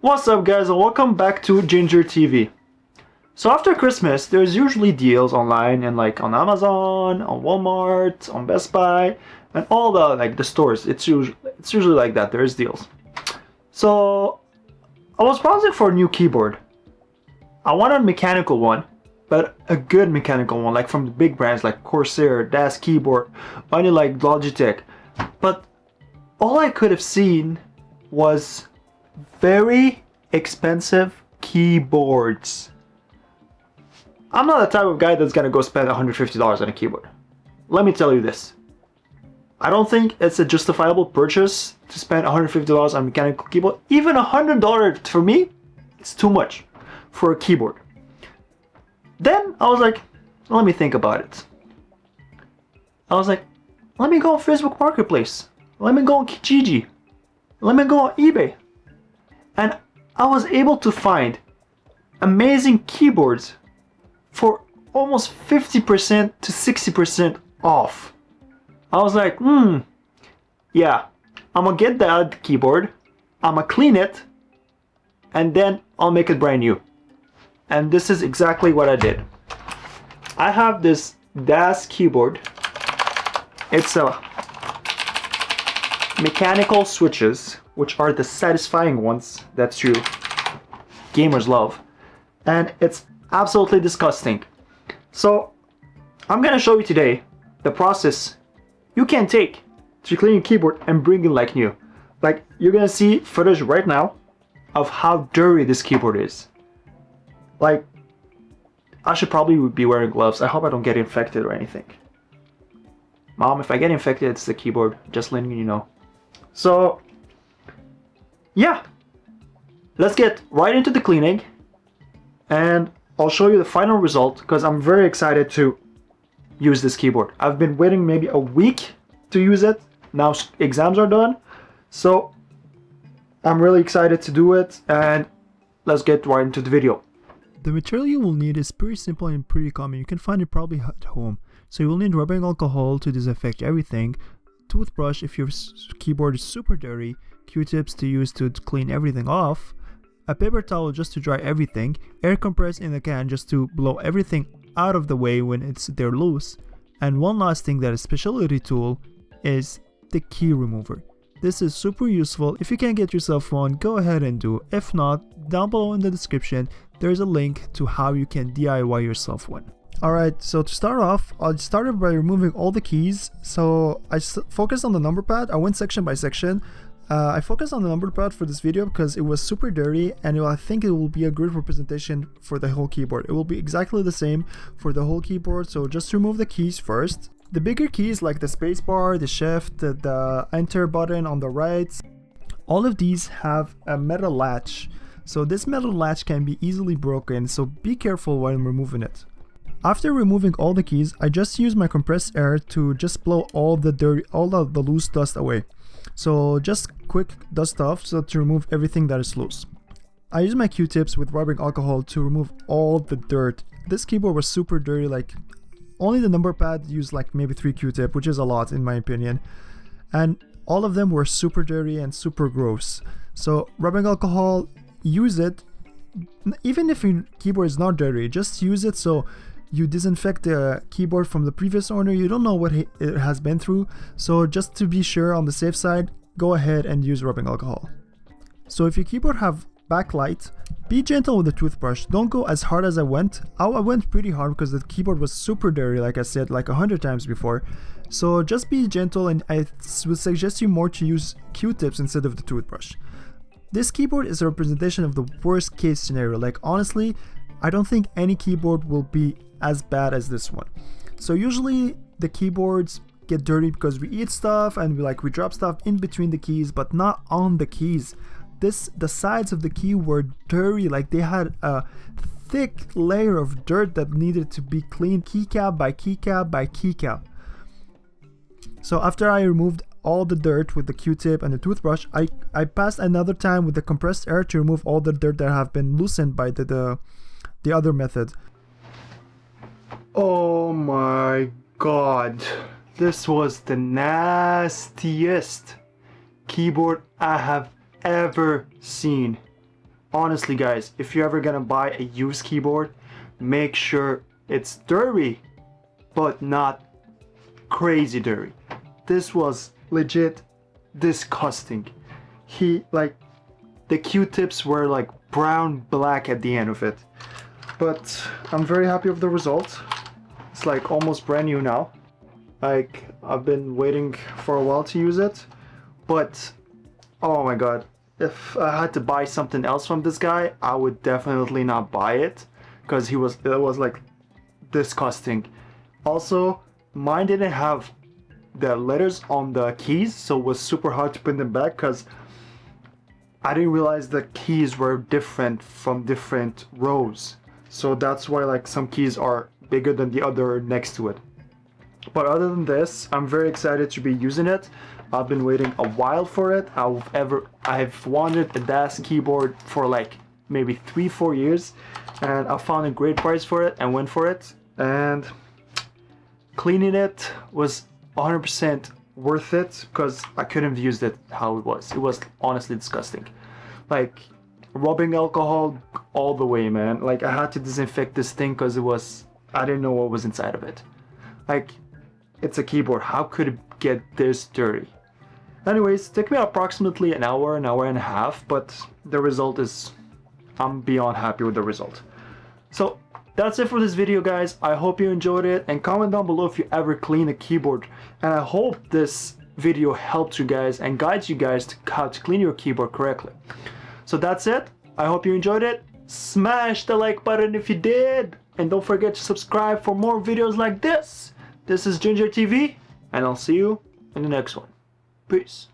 What's up guys and welcome back to Ginger TV. So after Christmas there's usually deals online and like on Amazon, on Walmart, on Best Buy and all the stores. It's usually like that, there's deals. So I was browsing for a new keyboard. I wanted a mechanical one, but a good mechanical one, like from the big brands like Corsair, Das Keyboard, only like Logitech. But all I could have seen was very expensive keyboards. I'm not the type of guy that's gonna go spend $150 on a keyboard. Let me tell you this. I don't think it's a justifiable purchase to spend $150 on a mechanical keyboard. Even $100 for me, it's too much for a keyboard. Then I was like, let me think about it. I was like, let me go on Facebook Marketplace. Let me go on Kijiji. Let me go on eBay. And I was able to find amazing keyboards for almost 50% to 60% off. I was like, yeah, I'm gonna get that keyboard, I'm gonna clean it, and then I'll make it brand new. And this is exactly what I did. I have this Das keyboard. It's a mechanical switches, which are the satisfying ones that you gamers love, and it's absolutely disgusting. So I'm gonna show you today the process you can take to clean your keyboard and bring it like new. Like, you're gonna see footage right now of how dirty this keyboard is. Like, I should probably be wearing gloves. I hope I don't get infected or anything. Mom, if I get infected, it's the keyboard, just letting you know. So yeah, let's get right into the cleaning and I'll show you the final result because I'm very excited to use this keyboard. I've been waiting maybe a week to use it. Now exams are done, so I'm really excited to do it, and let's get right into the video. The material you will need is pretty simple and pretty common. You can find it probably at home. So you will need rubbing alcohol to disinfect everything, toothbrush if your keyboard is super dirty, Q-tips to use to clean everything off, a paper towel just to dry everything, air compress in the can just to blow everything out of the way when they're loose, and one last thing that is a specialty tool is the key remover. This is super useful. If you can get yourself one, go ahead and do. If not, down below in the description there's a link to how you can DIY yourself one. Alright, so to start off, I started by removing all the keys. So I focused on the number pad. I went section by section. I focused on the number pad for this video because it was super dirty, and I think it will be a good representation for the whole keyboard. It will be exactly the same for the whole keyboard, so just remove the keys first. The bigger keys like the spacebar, the shift, the enter button on the right, all of these have a metal latch. So this metal latch can be easily broken, so be careful when removing it. After removing all the keys, I just use my compressed air to just blow all the loose dust away. So just quick dust off so to remove everything that is loose. I use my Q-tips with rubbing alcohol to remove all the dirt. This keyboard was super dirty, like only the number pad used like maybe 3 Q-tip, which is a lot in my opinion. And all of them were super dirty and super gross. So rubbing alcohol, use it. Even if your keyboard is not dirty, just use it so you disinfect the keyboard from the previous owner. You don't know what it has been through, so just to be sure on the safe side, go ahead and use rubbing alcohol. So if your keyboard have backlight, be gentle with the toothbrush. Don't go as hard as I went. I went pretty hard because the keyboard was super dirty, like I said like 100 times before. So just be gentle, and I would suggest you more to use Q-tips instead of the toothbrush. This keyboard is a representation of the worst case scenario. Like honestly, I don't think any keyboard will be as bad as this one. So usually the keyboards get dirty because we eat stuff and we drop stuff in between the keys, but not on the keys. The sides of the key were dirty, like they had a thick layer of dirt that needed to be cleaned keycap by keycap by keycap. So after I removed all the dirt with the Q-tip and the toothbrush, I passed another time with the compressed air to remove all the dirt that have been loosened by the other method. Oh my god, this was the nastiest keyboard I have ever seen. honestly guys, if you're ever gonna buy a used keyboard, make sure it's dirty, but not crazy dirty. This was legit disgusting. The Q-tips were like brown black at the end of it. But I'm very happy with the result. It's like almost brand new now. Like, I've been waiting for a while to use it, but oh my god, if I had to buy something else from this guy, I would definitely not buy it, because it was like disgusting. Also, mine didn't have the letters on the keys, so it was super hard to put them back, because I didn't realize the keys were different from different rows. So that's why like some keys are bigger than the other next to it. But other than this, I'm very excited to be using it. I've been waiting a while for it. I've wanted a DAS keyboard for like maybe 3-4 years, and I found a great price for it and went for it. And cleaning it was 100% worth it, because I couldn't have used it how it was. It was honestly disgusting. Like, rubbing alcohol all the way, man. Like, I had to disinfect this thing because I didn't know what was inside of it. Like, it's a keyboard. How could it get this dirty? Anyways, it took me approximately an hour and a half, but the result is, I'm beyond happy with the result. So that's it for this video, guys. I hope you enjoyed it, and comment down below if you ever clean a keyboard. And I hope this video helped you guys and guides you guys to how to clean your keyboard correctly. So that's it. I hope you enjoyed it. Smash the like button if you did, and don't forget to subscribe for more videos like this. This is Ginger TV, and I'll see you in the next one. Peace.